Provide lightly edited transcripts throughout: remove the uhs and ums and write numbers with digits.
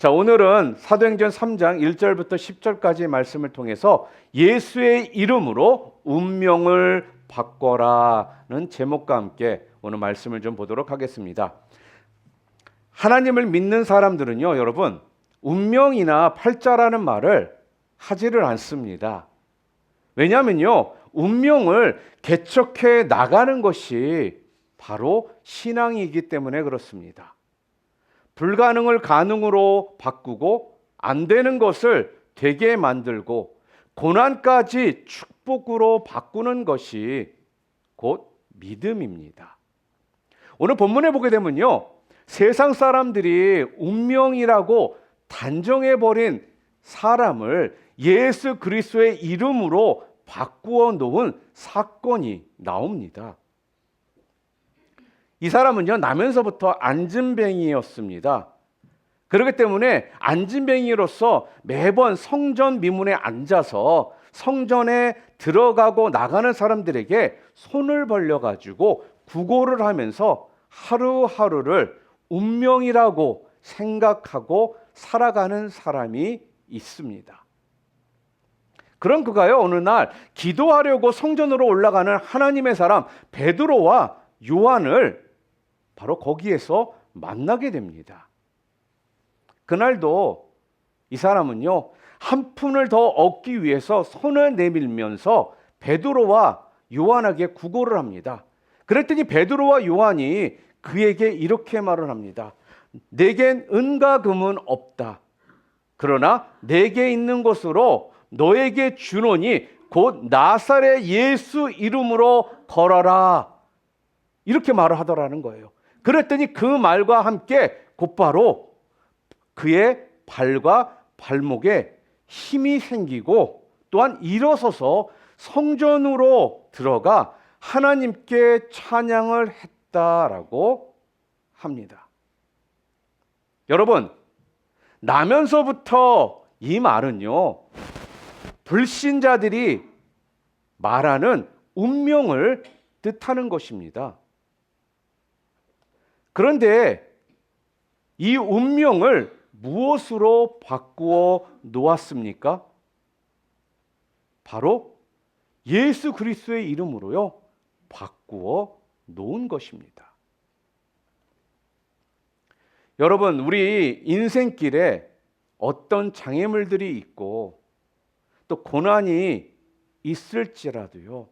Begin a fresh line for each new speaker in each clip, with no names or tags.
자, 오늘은 사도행전 3장 1절부터 10절까지의 말씀을 통해서 예수의 이름으로 운명을 바꿔라는 제목과 함께 오늘 말씀을 좀 보도록 하겠습니다. 하나님을 믿는 사람들은요, 여러분, 운명이나 팔자라는 말을 하지를 않습니다. 왜냐하면요, 운명을 개척해 나가는 것이 바로 신앙이기 때문에 그렇습니다. 불가능을 가능으로 바꾸고 안 되는 것을 되게 만들고 고난까지 축복으로 바꾸는 것이 곧 믿음입니다. 오늘 본문에 보게 되면요, 세상 사람들이 운명이라고 단정해버린 사람을 예수 그리스도의 이름으로 바꾸어 놓은 사건이 나옵니다. 이 사람은요, 나면서부터 앉은뱅이였습니다. 그렇기 때문에 앉은뱅이로서 매번 성전 미문에 앉아서 성전에 들어가고 나가는 사람들에게 손을 벌려가지고 구걸을 하면서 하루하루를 운명이라고 생각하고 살아가는 사람이 있습니다. 그런 그가요, 어느 날 기도하려고 성전으로 올라가는 하나님의 사람 베드로와 요한을 바로 거기에서 만나게 됩니다. 그날도 이 사람은요, 한 푼을 더 얻기 위해서 손을 내밀면서 베드로와 요한에게 구걸을 합니다. 그랬더니 베드로와 요한이 그에게 이렇게 말을 합니다. 내겐 은과 금은 없다. 그러나 내게 있는 것으로 너에게 주노니 곧 나사렛 예수 이름으로 걸어라. 이렇게 말을 하더라는 거예요. 그랬더니 그 말과 함께 곧바로 그의 발과 발목에 힘이 생기고 또한 일어서서 성전으로 들어가 하나님께 찬양을 했다라고 합니다. 여러분, 나면서부터 이 말은요, 불신자들이 말하는 운명을 뜻하는 것입니다. 그런데 이 운명을 무엇으로 바꾸어 놓았습니까? 바로 예수 그리스도의 이름으로요, 바꾸어 놓은 것입니다. 여러분, 우리 인생길에 어떤 장애물들이 있고 또 고난이 있을지라도요,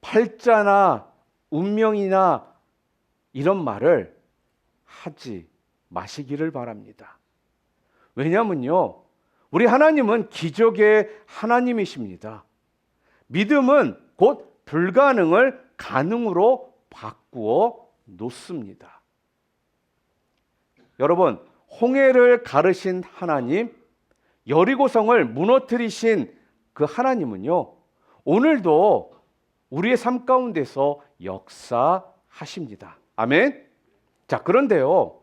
팔자나 운명이나 이런 말을 하지 마시기를 바랍니다. 왜냐하면요, 우리 하나님은 기적의 하나님이십니다. 믿음은 곧 불가능을 가능으로 바꾸어 놓습니다. 여러분, 홍해를 가르신 하나님, 여리고성을 무너뜨리신 그 하나님은요, 오늘도 우리의 삶 가운데서 역사하십니다. 아멘. 자, 그런데요,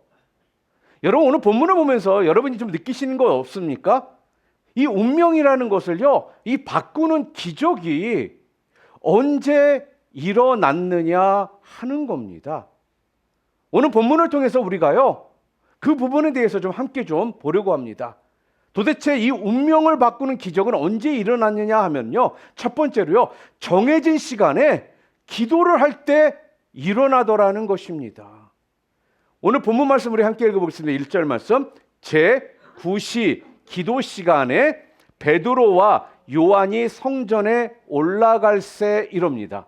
여러분, 오늘 본문을 보면서 여러분이 좀 느끼시는 거 없습니까? 이 운명이라는 것을요, 이 바꾸는 기적이 언제 일어났느냐 하는 겁니다. 오늘 본문을 통해서 우리가요, 그 부분에 대해서 좀 함께 좀 보려고 합니다. 도대체 이 운명을 바꾸는 기적은 언제 일어났느냐 하면요, 첫 번째로요, 정해진 시간에 기도를 할 때 일어나더라는 것입니다. 오늘 본문 말씀 우리 함께 읽어보겠습니다. 1절 말씀. 제9시 기도 시간에 베드로와 요한이 성전에 올라갈새 이럽니다.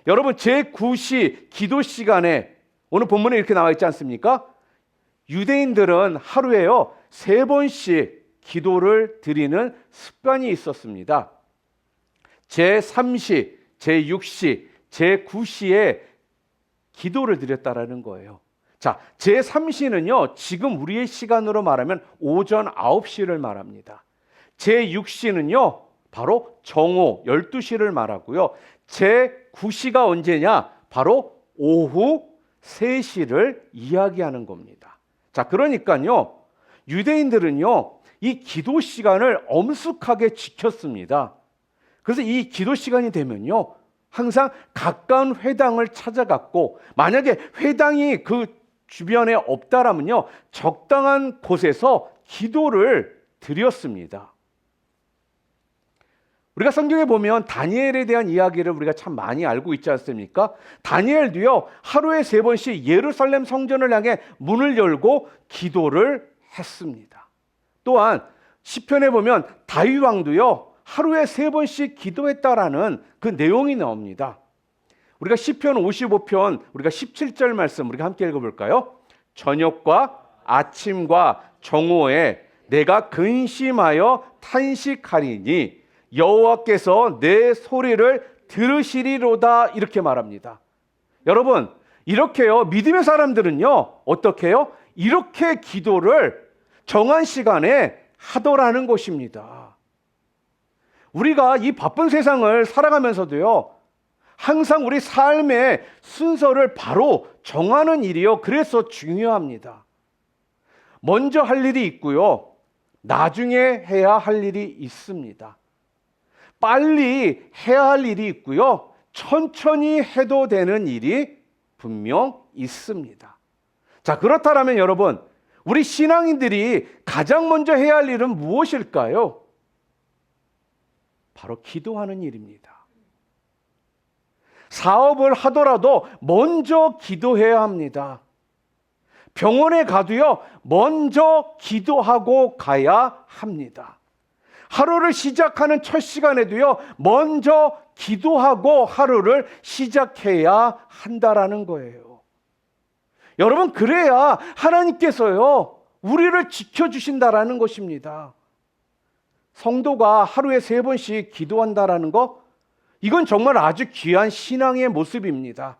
여러분, 제9시 기도 시간에 오늘 본문에 이렇게 나와 있지 않습니까? 유대인들은 하루에요 3번씩 기도를 드리는 습관이 있었습니다. 제3시, 제6시, 제9시에 기도를 드렸다라는 거예요. 자, 제3시는요, 지금 우리의 시간으로 말하면 오전 9시를 말합니다. 제6시는요, 바로 정오 12시를 말하고요. 제9시가 언제냐? 바로 오후 3시를 이야기하는 겁니다. 자, 그러니까요, 유대인들은요, 이 기도 시간을 엄숙하게 지켰습니다. 그래서 이 기도 시간이 되면요, 항상 가까운 회당을 찾아갔고, 만약에 회당이 그 주변에 없다라면요, 적당한 곳에서 기도를 드렸습니다. 우리가 성경에 보면 다니엘에 대한 이야기를 우리가 참 많이 알고 있지 않습니까? 다니엘도요, 하루에 3번씩 예루살렘 성전을 향해 문을 열고 기도를 했습니다. 또한 시편에 보면 다윗 왕도요, 하루에 3번씩 기도했다라는 그 내용이 나옵니다. 우리가 시편 55편 우리가 17절 말씀 우리가 함께 읽어볼까요? 저녁과 아침과 정오에 내가 근심하여 탄식하리니 여호와께서 내 소리를 들으시리로다, 이렇게 말합니다. 여러분, 이렇게요, 믿음의 사람들은요, 어떻게 해요? 이렇게 기도를 정한 시간에 하더라는 것입니다. 우리가 이 바쁜 세상을 살아가면서도요, 항상 우리 삶의 순서를 바로 정하는 일이요, 그래서 중요합니다. 먼저 할 일이 있고요, 나중에 해야 할 일이 있습니다. 빨리 해야 할 일이 있고요, 천천히 해도 되는 일이 분명 있습니다. 자, 그렇다면 여러분, 우리 신앙인들이 가장 먼저 해야 할 일은 무엇일까요? 바로 기도하는 일입니다. 사업을 하더라도 먼저 기도해야 합니다. 병원에 가도요, 먼저 기도하고 가야 합니다. 하루를 시작하는 첫 시간에도요, 먼저 기도하고 하루를 시작해야 한다라는 거예요. 여러분, 그래야 하나님께서요, 우리를 지켜주신다라는 것입니다. 성도가 하루에 3번씩 기도한다라는 거, 이건 정말 아주 귀한 신앙의 모습입니다.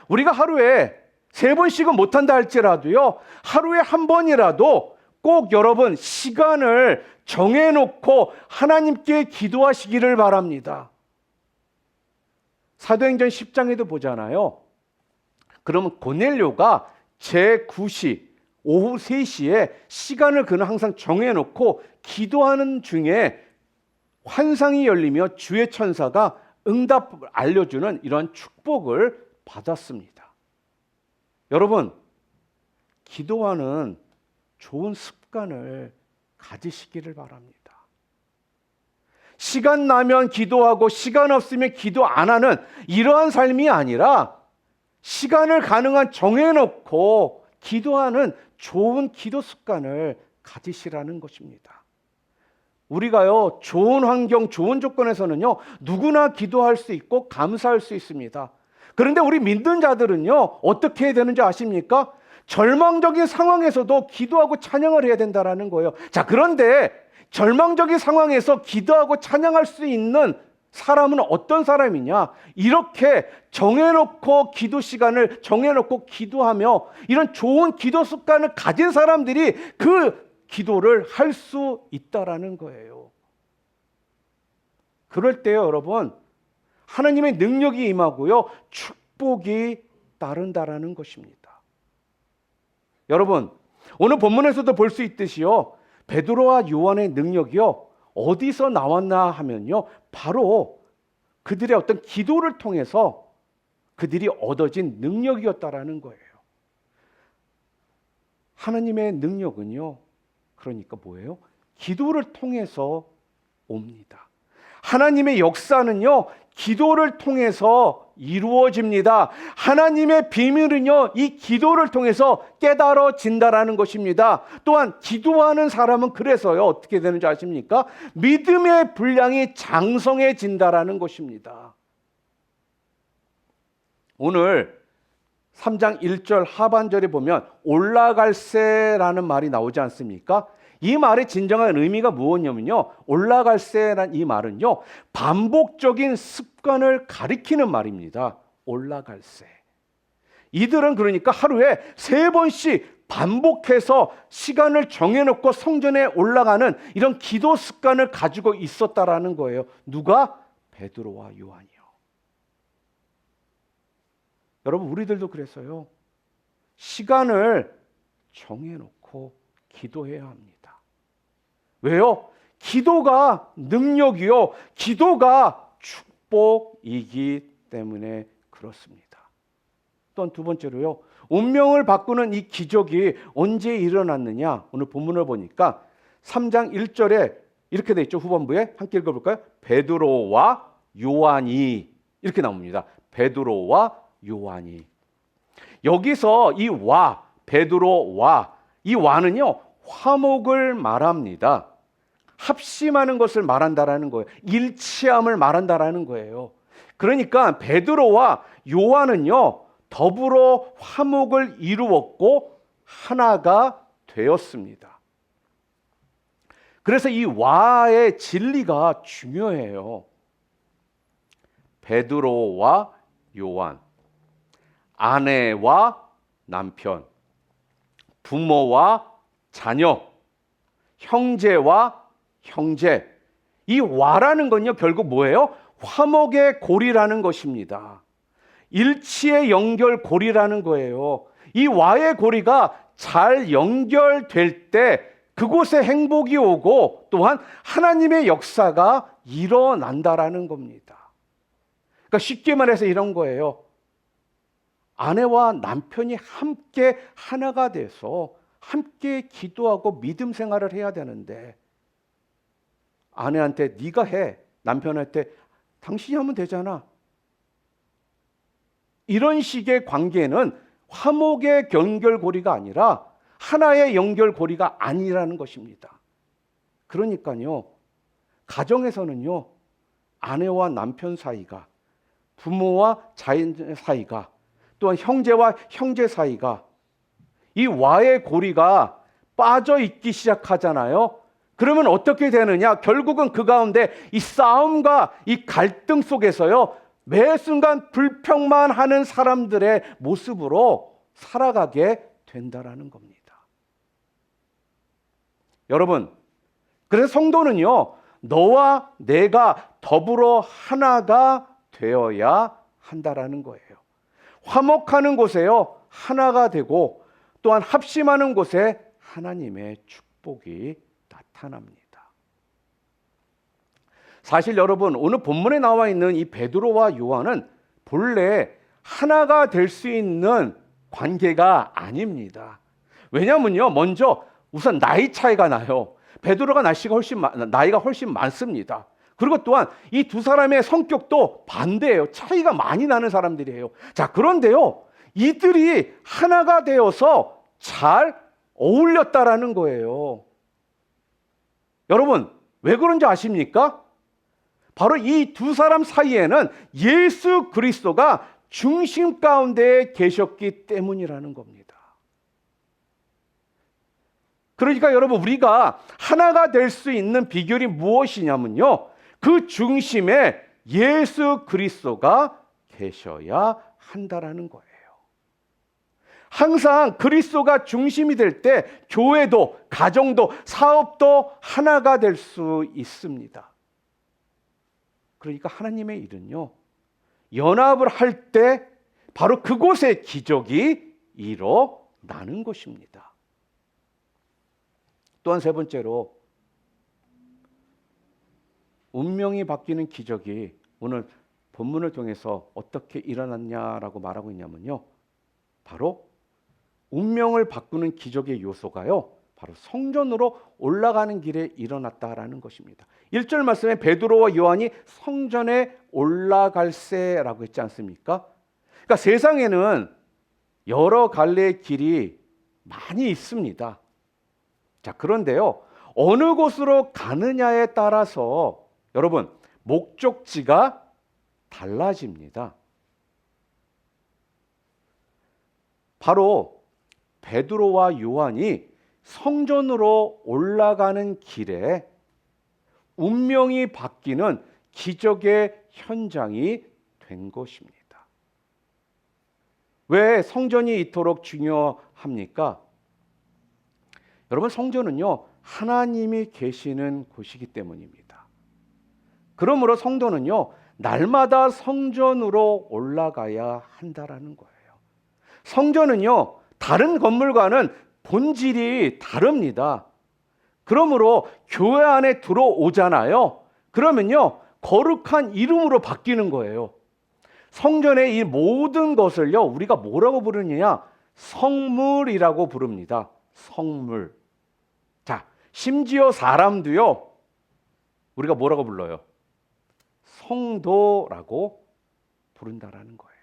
우리가 하루에 3번씩은 못한다 할지라도요, 하루에 1번이라도 꼭 여러분 시간을 정해놓고 하나님께 기도하시기를 바랍니다. 사도행전 10장에도 보잖아요. 그러면 고넬료가 제9시 오후 3시에 시간을 그는 항상 정해놓고 기도하는 중에 환상이 열리며 주의 천사가 응답을 알려주는 이런 축복을 받았습니다. 여러분, 기도하는 좋은 습관을 가지시기를 바랍니다. 시간 나면 기도하고 시간 없으면 기도 안 하는 이러한 삶이 아니라 시간을 가능한 정해놓고 기도하는 좋은 기도 습관을 가지시라는 것입니다. 우리가요, 좋은 환경, 좋은 조건에서는요, 누구나 기도할 수 있고 감사할 수 있습니다. 그런데 우리 믿는 자들은요, 어떻게 해야 되는지 아십니까? 절망적인 상황에서도 기도하고 찬양을 해야 된다라는 거예요. 자, 그런데 절망적인 상황에서 기도하고 찬양할 수 있는 사람은 어떤 사람이냐? 이렇게 정해놓고 기도 시간을 정해놓고 기도하며 이런 좋은 기도 습관을 가진 사람들이 그 기도를 할 수 있다라는 거예요. 그럴 때요, 여러분, 하나님의 능력이 임하고요, 축복이 따른다라는 것입니다. 여러분, 오늘 본문에서도 볼 수 있듯이요, 베드로와 요한의 능력이요, 어디서 나왔나 하면요, 바로 그들의 어떤 기도를 통해서 그들이 얻어진 능력이었다라는 거예요. 하나님의 능력은요, 그러니까 뭐예요? 기도를 통해서 옵니다. 하나님의 역사는요, 기도를 통해서 이루어집니다. 하나님의 비밀은요, 이 기도를 통해서 깨달아진다라는 것입니다. 또한 기도하는 사람은 그래서요, 어떻게 되는지 아십니까? 믿음의 분량이 장성해진다라는 것입니다. 오늘 3장 1절 하반절에 보면 올라갈새라는 말이 나오지 않습니까? 이 말의 진정한 의미가 무엇이냐면요, 올라갈새란 이 말은요, 반복적인 습관을 가리키는 말입니다. 올라갈새. 이들은 그러니까 하루에 3번씩 반복해서 시간을 정해놓고 성전에 올라가는 이런 기도 습관을 가지고 있었다라는 거예요. 누가? 베드로와 요한이요. 여러분, 우리들도 그래서요, 시간을 정해놓고 기도해야 합니다. 왜요? 기도가 능력이요, 기도가 축복이기 때문에 그렇습니다. 또한 두 번째로요, 운명을 바꾸는 이 기적이 언제 일어났느냐? 오늘 본문을 보니까 3장 1절에 이렇게 돼 있죠. 후반부에 함께 읽어볼까요? 베드로와 요한이 이렇게 나옵니다. 베드로와 요한이. 여기서 이 와, 베드로와 이 와는요, 화목을 말합니다. 합심하는 것을 말한다라는 거예요. 일치함을 말한다라는 거예요. 그러니까 베드로와 요한은요, 더불어 화목을 이루었고 하나가 되었습니다. 그래서 이 와의 진리가 중요해요. 베드로와 요한, 아내와 남편, 부모와 자녀, 형제와 형제. 이 와라는 건요, 결국 뭐예요? 화목의 고리라는 것입니다. 일치의 연결고리라는 거예요. 이 와의 고리가 잘 연결될 때 그곳에 행복이 오고 또한 하나님의 역사가 일어난다라는 겁니다. 그러니까 쉽게 말해서 이런 거예요. 아내와 남편이 함께 하나가 돼서 함께 기도하고 믿음 생활을 해야 되는데 아내한테 네가 해, 남편한테 당신이 하면 되잖아. 이런 식의 관계는 화목의 연결고리가 아니라 하나의 연결고리가 아니라는 것입니다. 그러니까요, 가정에서는요, 아내와 남편 사이가, 부모와 자녀 사이가, 또한 형제와 형제 사이가 이 와의 고리가 빠져 있기 시작하잖아요. 그러면 어떻게 되느냐? 결국은 그 가운데 이 싸움과 이 갈등 속에서요, 매 순간 불평만 하는 사람들의 모습으로 살아가게 된다라는 겁니다. 여러분, 그래서 성도는요, 너와 내가 더불어 하나가 되어야 한다라는 거예요. 화목하는 곳에요, 하나가 되고 또한 합심하는 곳에 하나님의 축복이 나타납니다. 사실 여러분, 오늘 본문에 나와 있는 이 베드로와 요한은 본래 하나가 될 수 있는 관계가 아닙니다. 왜냐면요, 먼저 우선 나이 차이가 나요. 베드로가 나이가 훨씬 많습니다. 그리고 또한 이 두 사람의 성격도 반대예요. 차이가 많이 나는 사람들이에요. 자, 그런데요, 이들이 하나가 되어서 잘 어울렸다라는 거예요. 여러분, 왜 그런지 아십니까? 바로 이 두 사람 사이에는 예수 그리스도가 중심 가운데 계셨기 때문이라는 겁니다. 그러니까 여러분, 우리가 하나가 될 수 있는 비결이 무엇이냐면요, 그 중심에 예수 그리스도가 계셔야 한다라는 거예요. 항상 그리스도가 중심이 될 때 교회도, 가정도, 사업도 하나가 될 수 있습니다. 그러니까 하나님의 일은요, 연합을 할 때 바로 그곳에 기적이 일어나는 것입니다. 또한 세 번째로, 운명이 바뀌는 기적이 오늘 본문을 통해서 어떻게 일어났냐라고 말하고 있냐면요, 바로 운명을 바꾸는 기적의 요소가요, 바로 성전으로 올라가는 길에 일어났다라는 것입니다. 1절 말씀에 베드로와 요한이 성전에 올라갈새라고 했지 않습니까? 그러니까 세상에는 여러 갈래의 길이 많이 있습니다. 자, 그런데요, 어느 곳으로 가느냐에 따라서 여러분, 목적지가 달라집니다. 바로 베드로와 요한이 성전으로 올라가는 길에 운명이 바뀌는 기적의 현장이 된 것입니다. 왜 성전이 이토록 중요합니까? 여러분, 성전은요, 하나님이 계시는 곳이기 때문입니다. 그러므로 성도는요, 날마다 성전으로 올라가야 한다라는 거예요. 성전은요, 다른 건물과는 본질이 다릅니다. 그러므로 교회 안에 들어오잖아요. 그러면요, 거룩한 이름으로 바뀌는 거예요. 성전의 이 모든 것을요, 우리가 뭐라고 부르느냐? 성물이라고 부릅니다. 성물. 자, 심지어 사람도요, 우리가 뭐라고 불러요? 성도라고 부른다라는 거예요.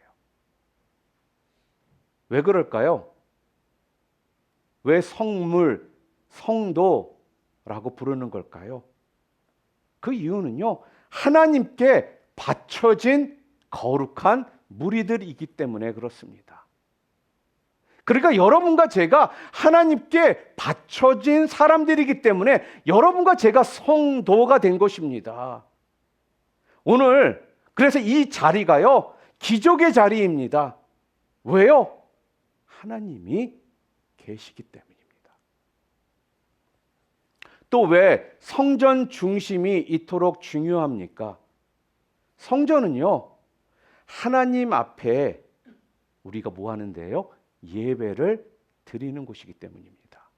왜 그럴까요? 왜 성물, 성도라고 부르는 걸까요? 그 이유는요, 하나님께 바쳐진 거룩한 무리들이기 때문에 그렇습니다. 그러니까 여러분과 제가 하나님께 바쳐진 사람들이기 때문에 여러분과 제가 성도가 된 것입니다. 오늘 그래서 이 자리가요, 기적의 자리입니다. 왜요? 하나님이 계시기 때문입니다. 또 왜 성전 중심이 이토록 중요합니까? 성전은요, 하나님 앞에 우리가 뭐 하는데요? 예배를 드리는 곳이기 때문입니다.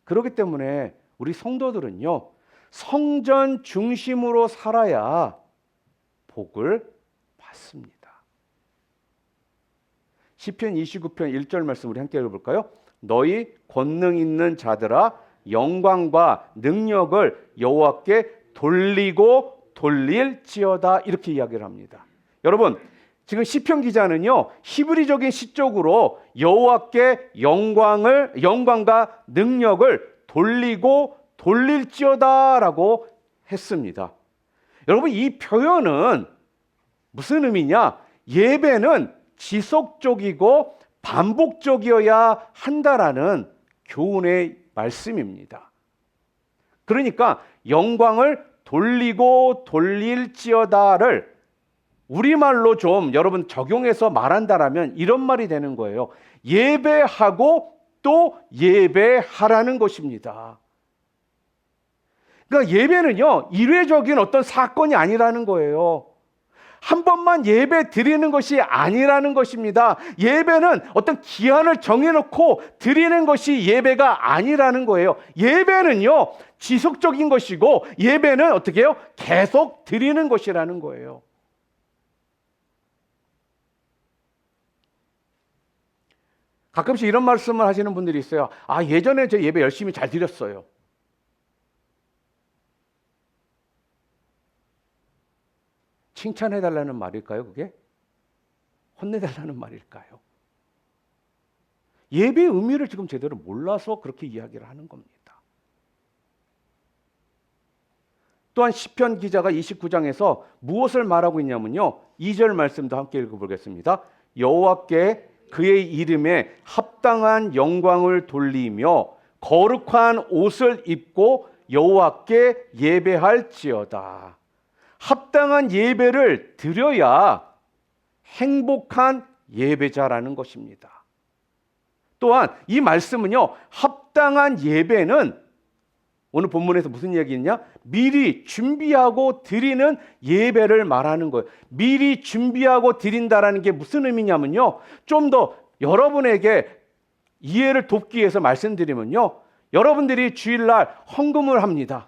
그렇기 때문에 우리 성도들은요, 성전 중심으로 살아야 복을 받습니다. 시편 29편 1절 말씀 우리 함께 읽어볼까요? 너희 권능 있는 자들아 영광과 능력을 여호와께 돌리고 돌릴지어다, 이렇게 이야기를 합니다. 여러분, 지금 시편 기자는요, 히브리적인 시적으로 여호와께 영광과 능력을 돌리고 돌릴지어다라고 했습니다. 여러분, 이 표현은 무슨 의미냐? 예배는 지속적이고 반복적이어야 한다라는 교훈의 말씀입니다. 그러니까 영광을 돌리고 돌릴지어다를 우리말로 좀 여러분 적용해서 말한다라면 이런 말이 되는 거예요. 예배하고 또 예배하라는 것입니다. 그러니까 예배는요, 일회적인 어떤 사건이 아니라는 거예요. 한 번만 예배 드리는 것이 아니라는 것입니다. 예배는 어떤 기한을 정해놓고 드리는 것이 예배가 아니라는 거예요. 예배는요, 지속적인 것이고 예배는 어떻게 해요? 계속 드리는 것이라는 거예요. 가끔씩 이런 말씀을 하시는 분들이 있어요. 아, 예전에 저 예배 열심히 잘 드렸어요. 칭찬해달라는 말일까요, 그게? 혼내달라는 말일까요? 예배의 의미를 지금 제대로 몰라서 그렇게 이야기를 하는 겁니다. 또한 시편 기자가 29장에서 무엇을 말하고 있냐면요, 2절 말씀도 함께 읽어보겠습니다. 여호와께 그의 이름에 합당한 영광을 돌리며 거룩한 옷을 입고 여호와께 예배할지어다. 합당한 예배를 드려야 행복한 예배자라는 것입니다. 또한 이 말씀은요, 합당한 예배는 오늘 본문에서 무슨 얘기냐? 미리 준비하고 드리는 예배를 말하는 거예요. 미리 준비하고 드린다라는 게 무슨 의미냐면요, 좀 더 여러분에게 이해를 돕기 위해서 말씀드리면요, 여러분들이 주일날 헌금을 합니다.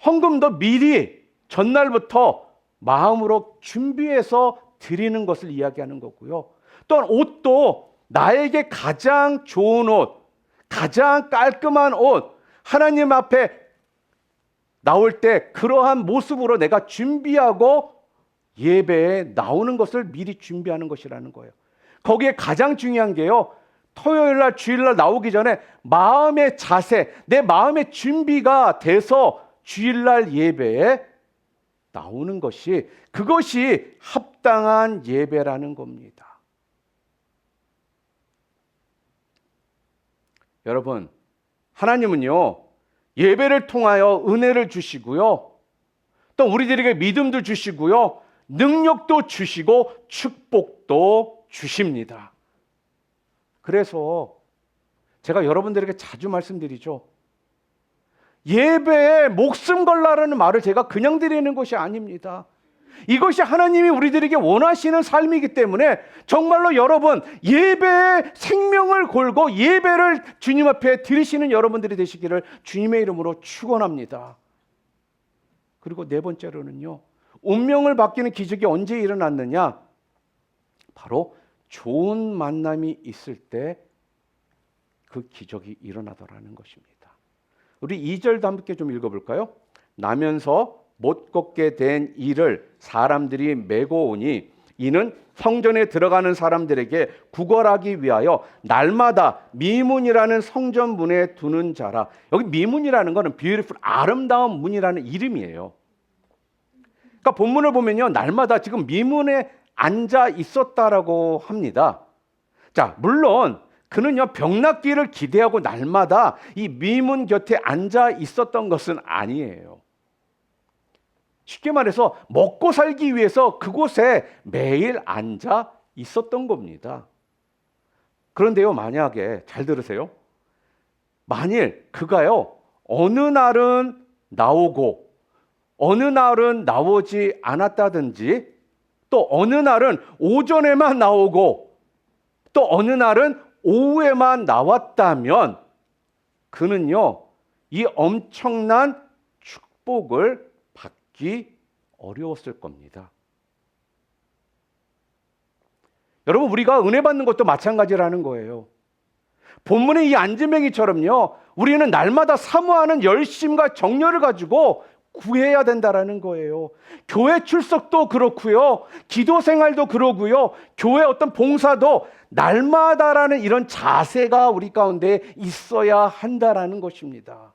헌금도 미리 전날부터 마음으로 준비해서 드리는 것을 이야기하는 거고요. 또한 옷도 나에게 가장 좋은 옷, 가장 깔끔한 옷, 하나님 앞에 나올 때 그러한 모습으로 내가 준비하고 예배에 나오는 것을 미리 준비하는 것이라는 거예요. 거기에 가장 중요한 게요, 토요일날 주일날 나오기 전에 마음의 자세, 내 마음의 준비가 돼서 주일날 예배에 나오는 것이, 그것이 합당한 예배라는 겁니다. 여러분, 하나님은요, 예배를 통하여 은혜를 주시고요, 또 우리들에게 믿음도 주시고요, 능력도 주시고 축복도 주십니다. 그래서 제가 여러분들에게 자주 말씀드리죠. 예배에 목숨 걸라라는 말을 제가 그냥 드리는 것이 아닙니다. 이것이 하나님이 우리들에게 원하시는 삶이기 때문에 정말로 여러분, 예배에 생명을 걸고 예배를 주님 앞에 드리시는 여러분들이 되시기를 주님의 이름으로 축원합니다. 그리고 네 번째로는요, 운명을 바뀌는 기적이 언제 일어났느냐? 바로 좋은 만남이 있을 때 그 기적이 일어나더라는 것입니다. 우리 2절도 함께 좀 읽어볼까요? 나면서 못 걷게 된 이를 사람들이 메고 오니 이는 성전에 들어가는 사람들에게 구걸하기 위하여 날마다 미문이라는 성전 문에 두는 자라. 여기 미문이라는 것은 beautiful, 아름다운 문이라는 이름이에요. 그러니까 본문을 보면요, 날마다 지금 미문에 앉아 있었다라고 합니다. 자, 물론 그는요 병낫기를 기대하고 날마다 이 미문 곁에 앉아 있었던 것은 아니에요. 쉽게 말해서 먹고 살기 위해서 그곳에 매일 앉아 있었던 겁니다. 그런데요, 만약에 잘 들으세요. 만일 그가요 어느 날은 나오고 어느 날은 나오지 않았다든지, 또 어느 날은 오전에만 나오고 또 어느 날은 오후에만 나왔다면 그는요 이 엄청난 축복을 받기 어려웠을 겁니다. 여러분, 우리가 은혜 받는 것도 마찬가지라는 거예요. 본문의 이 안진뱅이처럼요, 우리는 날마다 사모하는 열심과 정열을 가지고 구해야 된다라는 거예요. 교회 출석도 그렇고요, 기도 생활도 그러고요, 교회 어떤 봉사도 날마다라는 이런 자세가 우리 가운데 있어야 한다라는 것입니다.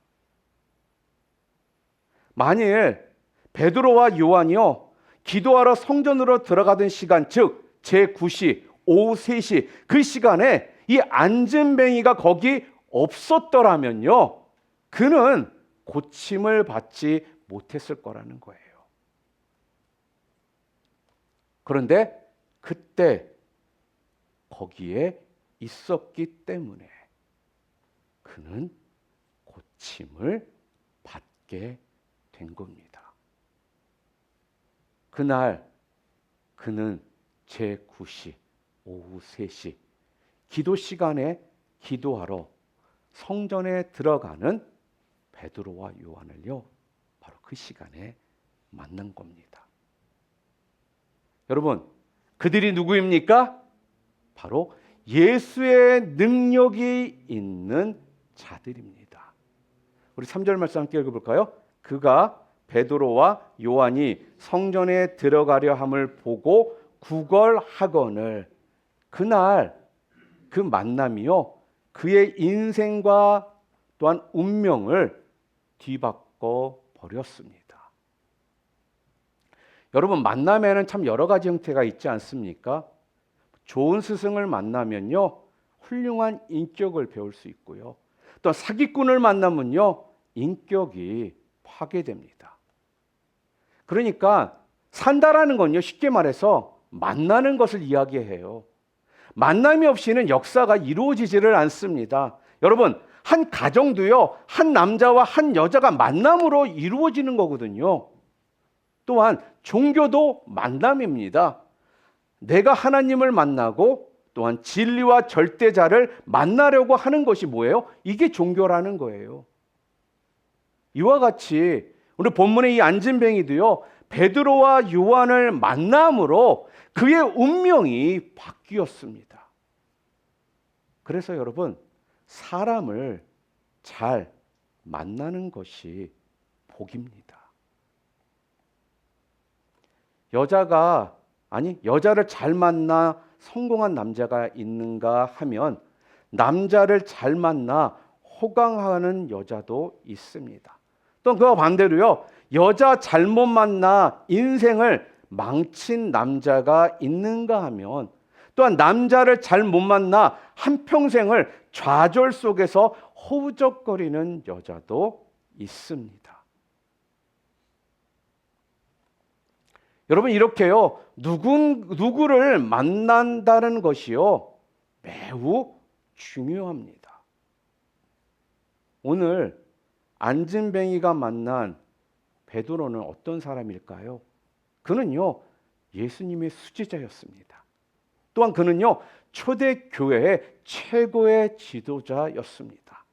만일 베드로와 요한이요 기도하러 성전으로 들어가던 시간, 즉 제9시 오후 3시 그 시간에 이 안진뱅이가 거기 없었더라면요 그는 고침을 받지 못했을 거라는 거예요. 그런데 그때 거기에 있었기 때문에 그는 고침을 받게 된 겁니다. 그날 그는 제9시 오후 3시 기도 시간에 기도하러 성전에 들어가는 베드로와 요한을요 바로 그 시간에 만난 겁니다. 여러분, 그들이 누구입니까? 바로 예수의 능력이 있는 자들입니다. 우리 3절 말씀 함께 읽어볼까요? 그가 베드로와 요한이 성전에 들어가려 함을 보고 구걸하거늘. 그날 그 만남이요 그의 인생과 또한 운명을 뒤바꿔 버렸습니다. 여러분, 만남에는 참 여러 가지 형태가 있지 않습니까? 좋은 스승을 만나면요 훌륭한 인격을 배울 수 있고요, 또 사기꾼을 만나면요 인격이 파괴됩니다. 그러니까 산다라는 건요 쉽게 말해서 만나는 것을 이야기해요. 만남이 없이는 역사가 이루어지지를 않습니다. 여러분, 한 가정도요 한 남자와 한 여자가 만남으로 이루어지는 거거든요. 또한 종교도 만남입니다. 내가 하나님을 만나고 또한 진리와 절대자를 만나려고 하는 것이 뭐예요? 이게 종교라는 거예요. 이와 같이 오늘 본문의 이 안진뱅이도요 베드로와 요한을 만남으로 그의 운명이 바뀌었습니다. 그래서 여러분, 사람을 잘 만나는 것이 복입니다. 여자를 잘 만나 성공한 남자가 있는가 하면 남자를 잘 만나 호강하는 여자도 있습니다. 또 그와 반대로요, 여자 잘못 만나 인생을 망친 남자가 있는가 하면 또한 남자를 잘못 만나 한평생을 좌절 속에서 허우적거리는 여자도 있습니다. 여러분, 이렇게요 누구를 만난다는 것이요 매우 중요합니다. 오늘 안진뱅이가 만난 베드로는 어떤 사람일까요? 그는요 예수님의 수제자였습니다. 또한 그는요 초대교회의 최고의 지도자였습니다.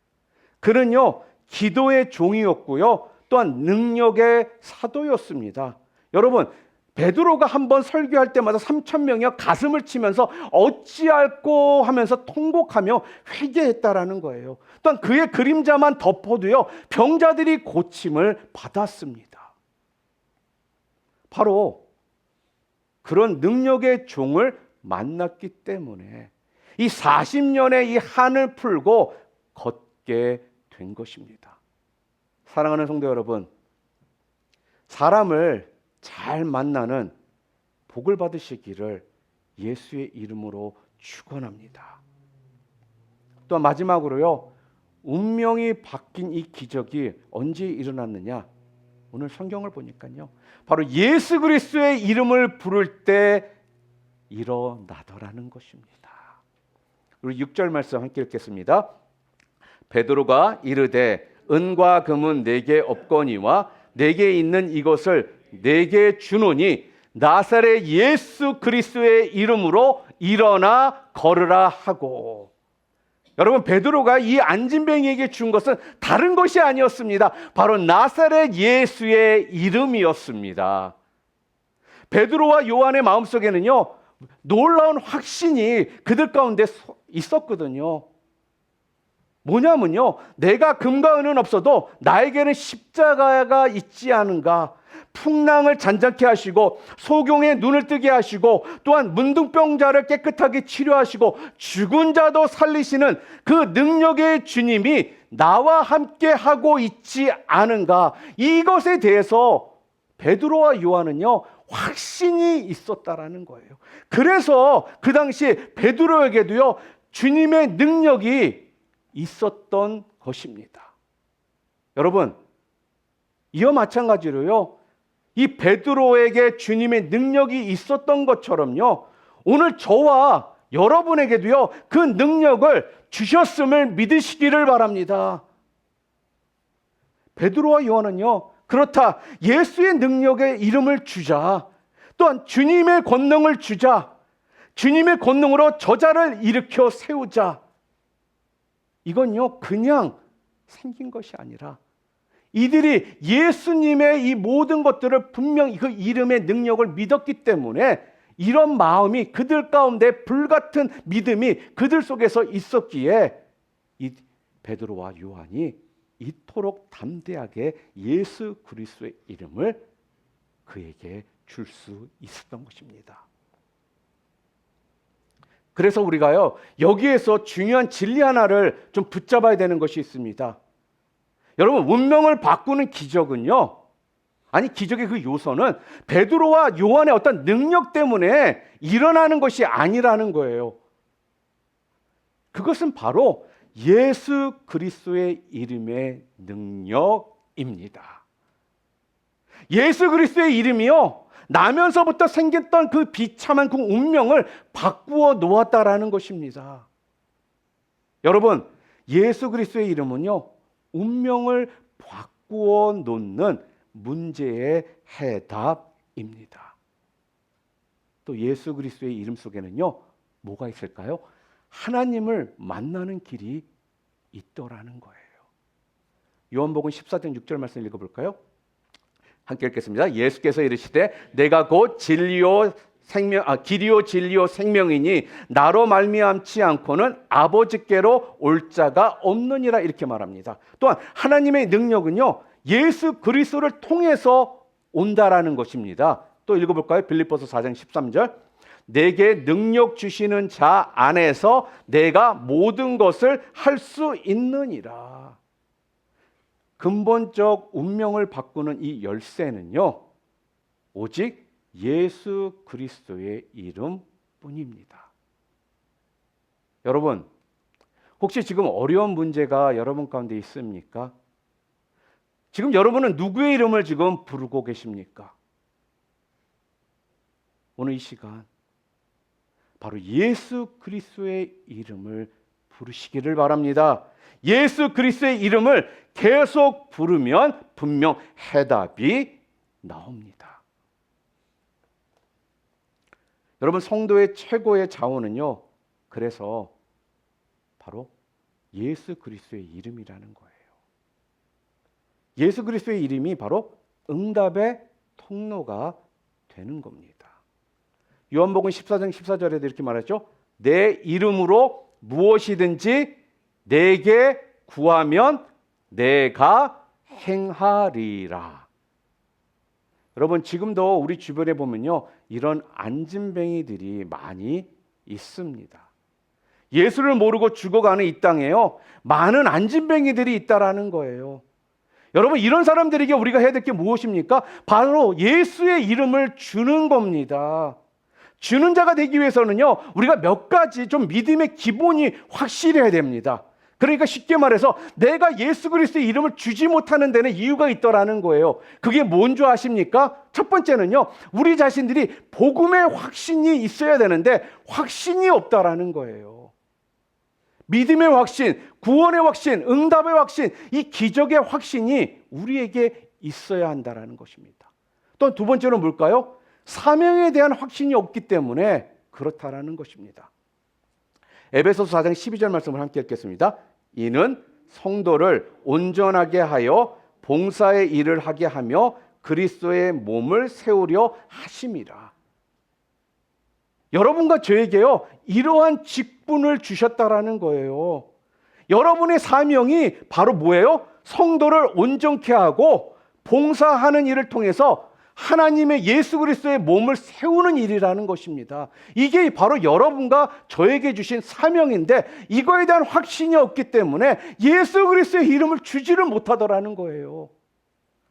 그는요 기도의 종이었고요, 또한 능력의 사도였습니다. 여러분, 베드로가 한번 설교할 때마다 3,000명이 가슴을 치면서 어찌할꼬 하면서 통곡하며 회개했다라는 거예요. 또한 그의 그림자만 덮어도요, 병자들이 고침을 받았습니다. 바로 그런 능력의 종을 만났기 때문에 이 40년의 이 한을 풀고 걷게 된 것입니다. 사랑하는 성도 여러분, 사람을 잘 만나는 복을 받으시기를 예수의 이름으로 축원합니다. 또 마지막으로요, 운명이 바뀐 이 기적이 언제 일어났느냐? 오늘 성경을 보니까요, 바로 예수 그리스도의 이름을 부를 때 일어나더라는 것입니다. 우리 6절 말씀 함께 읽겠습니다. 베드로가 이르되 은과 금은 내게 없거니와 내게 있는 이것을 내게 주노니 나사렛 예수 그리스도의 이름으로 일어나 걸으라 하고. 여러분, 베드로가 이 안진뱅이에게 준 것은 다른 것이 아니었습니다. 바로 나사렛 예수의 이름이었습니다. 베드로와 요한의 마음속에는요, 놀라운 확신이 그들 가운데 있었거든요. 뭐냐면요, 내가 금과 은은 없어도 나에게는 십자가가 있지 않은가. 풍랑을 잔잔케 하시고 소경의 눈을 뜨게 하시고 또한 문둥병자를 깨끗하게 치료하시고 죽은 자도 살리시는 그 능력의 주님이 나와 함께 하고 있지 않은가. 이것에 대해서 베드로와 요한은요, 확신이 있었다라는 거예요. 그래서 그 당시 베드로에게도요, 주님의 능력이 있었던 것입니다. 여러분, 이와 마찬가지로요, 이 베드로에게 주님의 능력이 있었던 것처럼요, 오늘 저와 여러분에게도요, 그 능력을 주셨음을 믿으시기를 바랍니다. 베드로와 요한은요, 그렇다, 예수의 능력의 이름을 주자, 또한 주님의 권능을 주자, 주님의 권능으로 저자를 일으켜 세우자, 이건요, 그냥 생긴 것이 아니라 이들이 예수님의 이 모든 것들을 분명히 그 이름의 능력을 믿었기 때문에 이런 마음이 그들 가운데 불같은 믿음이 그들 속에서 있었기에 이 베드로와 요한이 이토록 담대하게 예수 그리스도의 이름을 그에게 줄 수 있었던 것입니다. 그래서 우리가요, 여기에서 중요한 진리 하나를 좀 붙잡아야 되는 것이 있습니다. 여러분, 운명을 바꾸는 기적은요, 아니 기적의 그 요소는 베드로와 요한의 어떤 능력 때문에 일어나는 것이 아니라는 거예요. 그것은 바로 예수 그리스도의 이름의 능력입니다. 예수 그리스도의 이름이요, 나면서부터 생겼던 그 비참한 그 운명을 바꾸어 놓았다라는 것입니다. 여러분, 예수 그리스도의 이름은요, 운명을 바꾸어 놓는 문제의 해답입니다. 또 예수 그리스도의 이름 속에는요, 뭐가 있을까요? 하나님을 만나는 길이 있더라는 거예요. 요한복음 14장 6절 말씀 읽어볼까요? 함께 읽겠습니다. 예수께서 이르시되 내가 곧 진리요 길이요 진리요 생명이니 나로 말미암지 않고는 아버지께로 올 자가 없느니라, 이렇게 말합니다. 또한 하나님의 능력은요, 예수 그리스도를 통해서 온다라는 것입니다. 또 읽어볼까요? 빌립보서 4장 13절. 내게 능력 주시는 자 안에서 내가 모든 것을 할 수 있느니라. 근본적 운명을 바꾸는 이 열쇠는요, 오직 예수 그리스도의 이름뿐입니다. 여러분, 혹시 지금 어려운 문제가 여러분 가운데 있습니까? 지금 여러분은 누구의 이름을 지금 부르고 계십니까? 오늘 이 시간 바로 예수 그리스도의 이름을 부르시기를 바랍니다. 예수 그리스도의 이름을 계속 부르면 분명 해답이 나옵니다. 여러분, 성도의 최고의 자원은요, 그래서 바로 예수 그리스도의 이름이라는 거예요. 예수 그리스도의 이름이 바로 응답의 통로가 되는 겁니다. 요한복음 14장 14절에도 이렇게 말하죠. 내 이름으로 무엇이든지 내게 구하면 내가 행하리라. 여러분, 지금도 우리 주변에 보면요, 이런 안진뱅이들이 많이 있습니다. 예수를 모르고 죽어가는 이 땅에요, 많은 안진뱅이들이 있다라는 거예요. 여러분, 이런 사람들에게 우리가 해야 될 게 무엇입니까? 바로 예수의 이름을 주는 겁니다. 주는 자가 되기 위해서는요, 우리가 몇 가지 좀 믿음의 기본이 확실해야 됩니다. 그러니까 쉽게 말해서 내가 예수 그리스도의 이름을 주지 못하는 데는 이유가 있더라는 거예요. 그게 뭔 줄 아십니까? 첫 번째는요, 우리 자신들이 복음의 확신이 있어야 되는데 확신이 없다라는 거예요. 믿음의 확신, 구원의 확신, 응답의 확신, 이 기적의 확신이 우리에게 있어야 한다라는 것입니다. 또 두 번째는 뭘까요? 사명에 대한 확신이 없기 때문에 그렇다라는 것입니다. 에베소서 4장 12절 말씀을 함께 읽겠습니다. 이는 성도를 온전하게 하여 봉사의 일을 하게 하며 그리스도의 몸을 세우려 하심이라. 여러분과 저에게요, 이러한 직분을 주셨다라는 거예요. 여러분의 사명이 바로 뭐예요? 성도를 온전케 하고 봉사하는 일을 통해서 하나님의 예수 그리스도의 몸을 세우는 일이라는 것입니다. 이게 바로 여러분과 저에게 주신 사명인데 이거에 대한 확신이 없기 때문에 예수 그리스도의 이름을 주지를 못하더라는 거예요.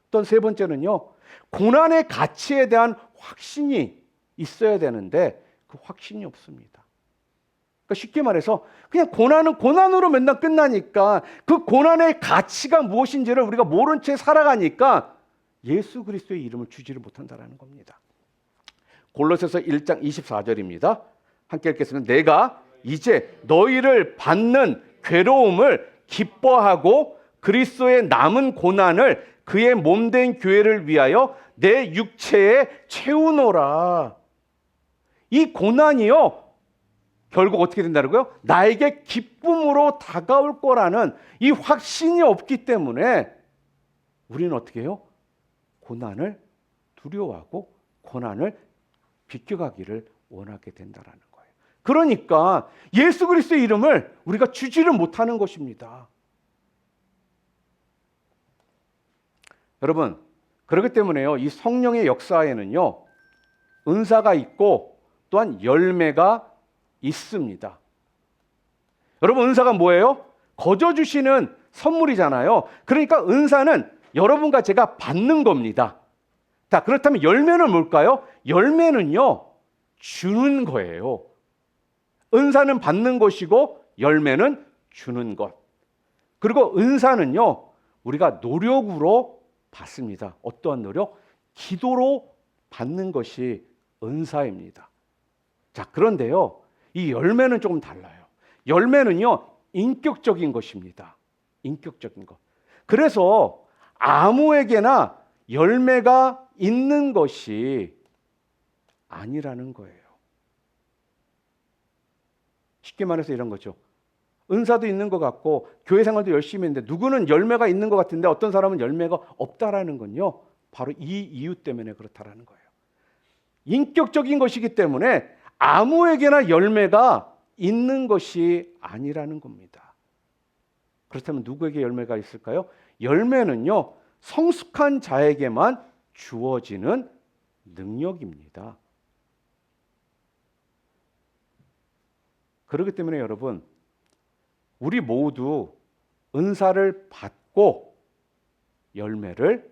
또 세 번째는요, 고난의 가치에 대한 확신이 있어야 되는데 그 확신이 없습니다. 그러니까 쉽게 말해서 그냥 고난은 고난으로 맨날 끝나니까 그 고난의 가치가 무엇인지를 우리가 모른 채 살아가니까 예수 그리스도의 이름을 주지를 못한다는 겁니다. 골로새서 1장 24절입니다. 함께 읽겠습니다. 내가 이제 너희를 받는 괴로움을 기뻐하고 그리스도의 남은 고난을 그의 몸된 교회를 위하여 내 육체에 채우노라. 이 고난이요, 결국 어떻게 된다고요? 나에게 기쁨으로 다가올 거라는 이 확신이 없기 때문에 우리는 어떻게 해요? 고난을 두려워하고 고난을 비껴가기를 원하게 된다라는 거예요. 그러니까 예수 그리스도의 이름을 우리가 주지를 못하는 것입니다. 여러분, 그렇기 때문에요, 이 성령의 역사에는요, 은사가 있고 또한 열매가 있습니다. 여러분, 은사가 뭐예요? 거저 주시는 선물이잖아요. 그러니까 은사는 여러분과 제가 받는 겁니다. 자, 그렇다면 열매는 뭘까요? 열매는요, 주는 거예요. 은사는 받는 것이고 열매는 주는 것. 그리고 은사는요, 우리가 노력으로 받습니다. 어떠한 노력? 기도로 받는 것이 은사입니다. 자, 그런데요, 이 열매는 조금 달라요. 열매는요, 인격적인 것입니다. 인격적인 것. 그래서 아무에게나 열매가 있는 것이 아니라는 거예요. 쉽게 말해서 이런 거죠. 은사도 있는 것 같고 교회 생활도 열심히 했는데 누구는 열매가 있는 것 같은데 어떤 사람은 열매가 없다라는 건요, 바로 이 이유 때문에 그렇다라는 거예요. 인격적인 것이기 때문에 아무에게나 열매가 있는 것이 아니라는 겁니다. 그렇다면 누구에게 열매가 있을까요? 열매는요, 성숙한 자에게만 주어지는 능력입니다. 그렇기 때문에 여러분, 우리 모두 은사를 받고 열매를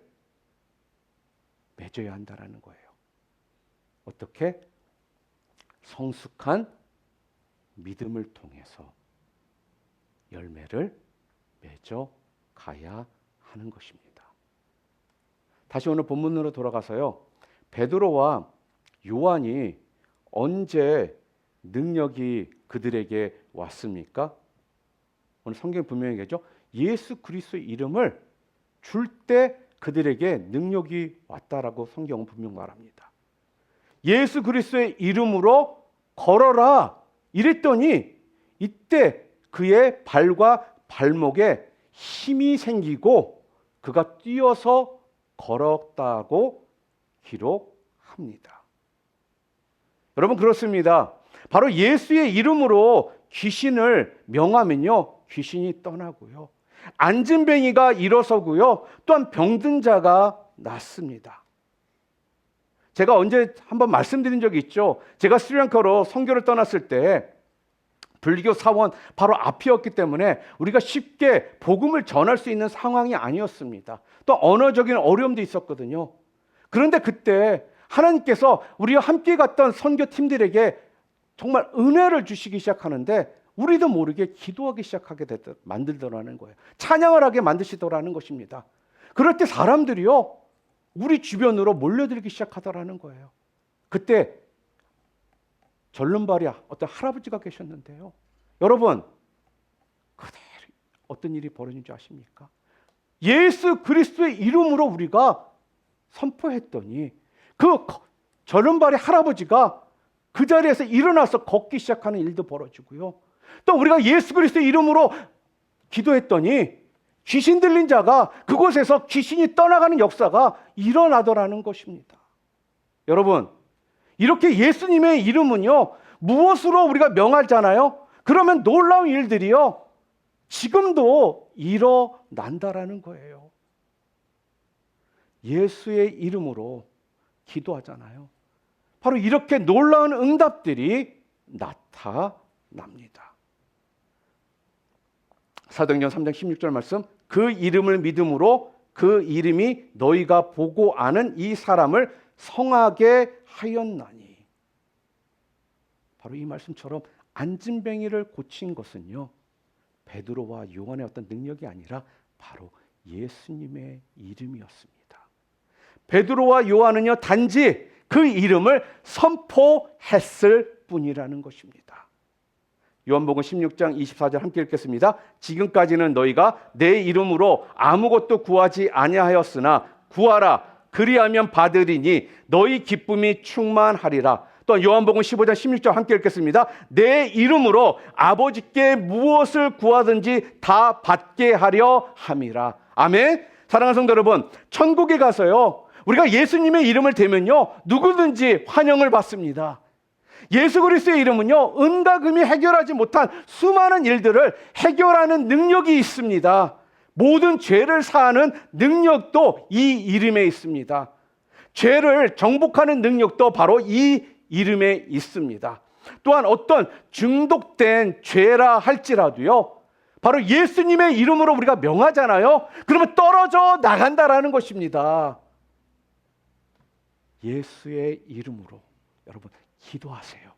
맺어야 한다는 거예요. 어떻게? 성숙한 믿음을 통해서 열매를 맺어 가야 하는 것입니다. 다시 오늘 본문으로 돌아가서요, 베드로와 요한이 언제 능력이 그들에게 왔습니까? 오늘 성경 분명히 얘기하죠. 예수 그리스도의 이름을 줄 때 그들에게 능력이 왔다라고 성경은 분명 말합니다. 예수 그리스도의 이름으로 걸어라 이랬더니 이때 그의 발과 발목에 힘이 생기고 그가 뛰어서 걸었다고 기록합니다. 여러분 그렇습니다. 바로 예수의 이름으로 귀신을 명하면요, 귀신이 떠나고요, 안진뱅이가 일어서고요, 또한 병든 자가 낫습니다. 제가 언제 한번 말씀드린 적이 있죠. 제가 스리랑카로 선교를 떠났을 때 불교 사원 바로 앞이었기 때문에 우리가 쉽게 복음을 전할 수 있는 상황이 아니었습니다. 또 언어적인 어려움도 있었거든요. 그런데 그때 하나님께서 우리와 함께 갔던 선교팀들에게 정말 은혜를 주시기 시작하는데 우리도 모르게 기도하기 시작하게 만들더라는 거예요. 찬양을 하게 만드시더라는 것입니다. 그럴 때 사람들이요, 우리 주변으로 몰려들기 시작하더라는 거예요. 그때 절름발이 어떤 할아버지가 계셨는데요. 여러분, 그대로 어떤 일이 벌어진 줄 아십니까? 예수 그리스도의 이름으로 우리가 선포했더니 그 절름발이 할아버지가 그 자리에서 일어나서 걷기 시작하는 일도 벌어지고요. 또 우리가 예수 그리스도의 이름으로 기도했더니 귀신 들린 자가 그곳에서 귀신이 떠나가는 역사가 일어나더라는 것입니다. 여러분, 이렇게 예수님의 이름은요, 무엇으로 우리가 명하잖아요. 그러면 놀라운 일들이요, 지금도 일어난다라는 거예요. 예수의 이름으로 기도하잖아요. 바로 이렇게 놀라운 응답들이 나타납니다. 사도행전 3장 16절 말씀, 그 이름을 믿음으로 그 이름이 너희가 보고 아는 이 사람을 성하게 하였나니. 바로 이 말씀처럼 안진뱅이를 고친 것은요, 베드로와 요한의 어떤 능력이 아니라 바로 예수님의 이름이었습니다. 베드로와 요한은요, 단지 그 이름을 선포했을 뿐이라는 것입니다. 요한복음 16장 24절 함께 읽겠습니다. 지금까지는 너희가 내 이름으로 아무것도 구하지 아니하였으나 구하라, 그리하면 받으리니 너희 기쁨이 충만하리라. 또 요한복음 15장 16절 함께 읽겠습니다. 내 이름으로 아버지께 무엇을 구하든지 다 받게 하려 함이라. 아멘. 사랑하는 성도 여러분, 천국에 가서요, 우리가 예수님의 이름을 대면요, 누구든지 환영을 받습니다. 예수 그리스도의 이름은요, 은과 금이 해결하지 못한 수많은 일들을 해결하는 능력이 있습니다. 모든 죄를 사하는 능력도 이 이름에 있습니다. 죄를 정복하는 능력도 바로 이 이름에 있습니다. 또한 어떤 중독된 죄라 할지라도요, 바로 예수님의 이름으로 우리가 명하잖아요. 그러면 떨어져 나간다라는 것입니다. 예수의 이름으로 여러분 기도하세요.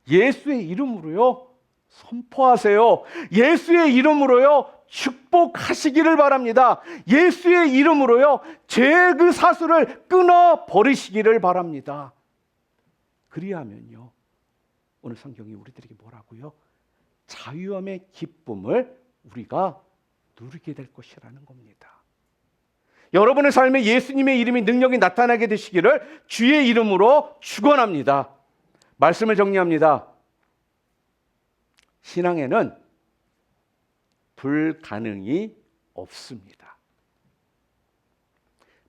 예수의 이름으로요, 선포하세요. 예수의 이름으로요, 축복하시기를 바랍니다. 예수의 이름으로요, 죄의 그 사슬을 끊어 버리시기를 바랍니다. 그리하면요, 오늘 성경이 우리들에게 뭐라고요? 자유함의 기쁨을 우리가 누리게 될 것이라는 겁니다. 여러분의 삶에 예수님의 이름이 능력이 나타나게 되시기를 주의 이름으로 축원합니다. 말씀을 정리합니다. 신앙에는 불가능이 없습니다.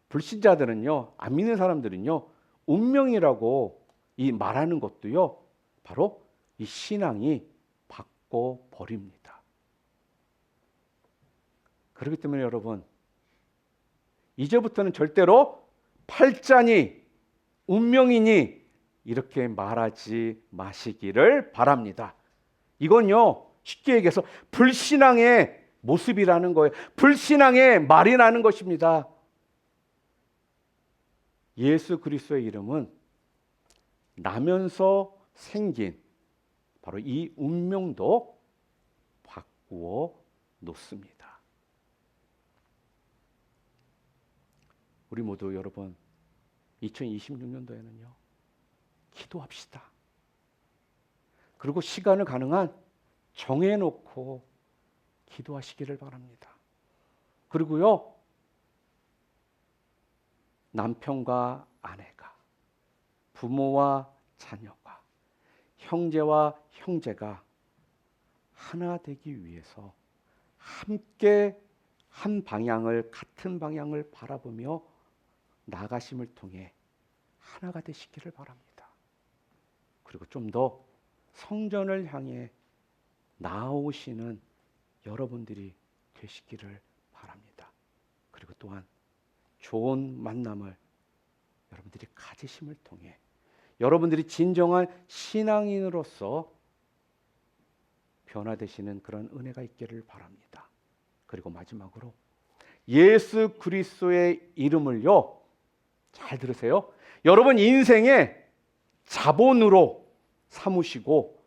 불신자들은요, 안 믿는 사람들은요, 운명이라고 이 말하는 것도요, 바로 이 신앙이 바꿔버립니다. 그렇기 때문에 여러분, 이제부터는 절대로 팔자니 운명이니 이렇게 말하지 마시기를 바랍니다. 이건요, 쉽게 얘기해서 불신앙의 모습이라는 거예요. 불신앙의 말이라는 것입니다. 예수 그리스도의 이름은 나면서 생긴 바로 이 운명도 바꾸어 놓습니다. 우리 모두 여러분, 2026년도에는요, 기도합시다. 그리고 시간을 가능한 정해놓고 기도하시기를 바랍니다. 그리고요, 남편과 아내가, 부모와 자녀가, 형제와 형제가 하나 되기 위해서 함께 한 방향을, 같은 방향을 바라보며 나가심을 통해 하나가 되시기를 바랍니다. 그리고 좀 더 성전을 향해 나아오시는 여러분들이 되시기를 바랍니다. 그리고 또한 좋은 만남을 여러분들이 가지심을 통해 여러분들이 진정한 신앙인으로서 변화되시는 그런 은혜가 있기를 바랍니다. 그리고 마지막으로 예수 그리스도의 이름을요, 잘 들으세요. 여러분 인생의 자본으로 삼으시고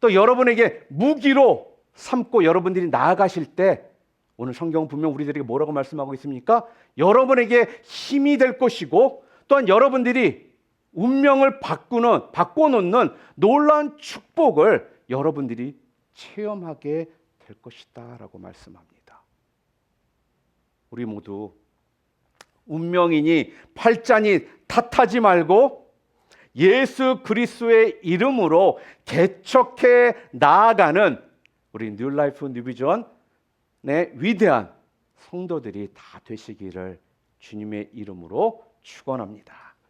또 여러분에게 무기로 삼고 여러분들이 나아가실 때, 오늘 성경은 분명 우리들에게 뭐라고 말씀하고 있습니까? 여러분에게 힘이 될 것이고 또한 여러분들이 운명을 바꿔놓는 놀라운 축복을 여러분들이 체험하게 될 것이다 라고 말씀합니다. 우리 모두 운명이니 팔자니 탓하지 말고 예수 그리스도의 이름으로 개척해 나아가는 우리 뉴라이프 뉴비전의 위대한 성도들이 다 되시기를 주님의 이름으로 축원합니다.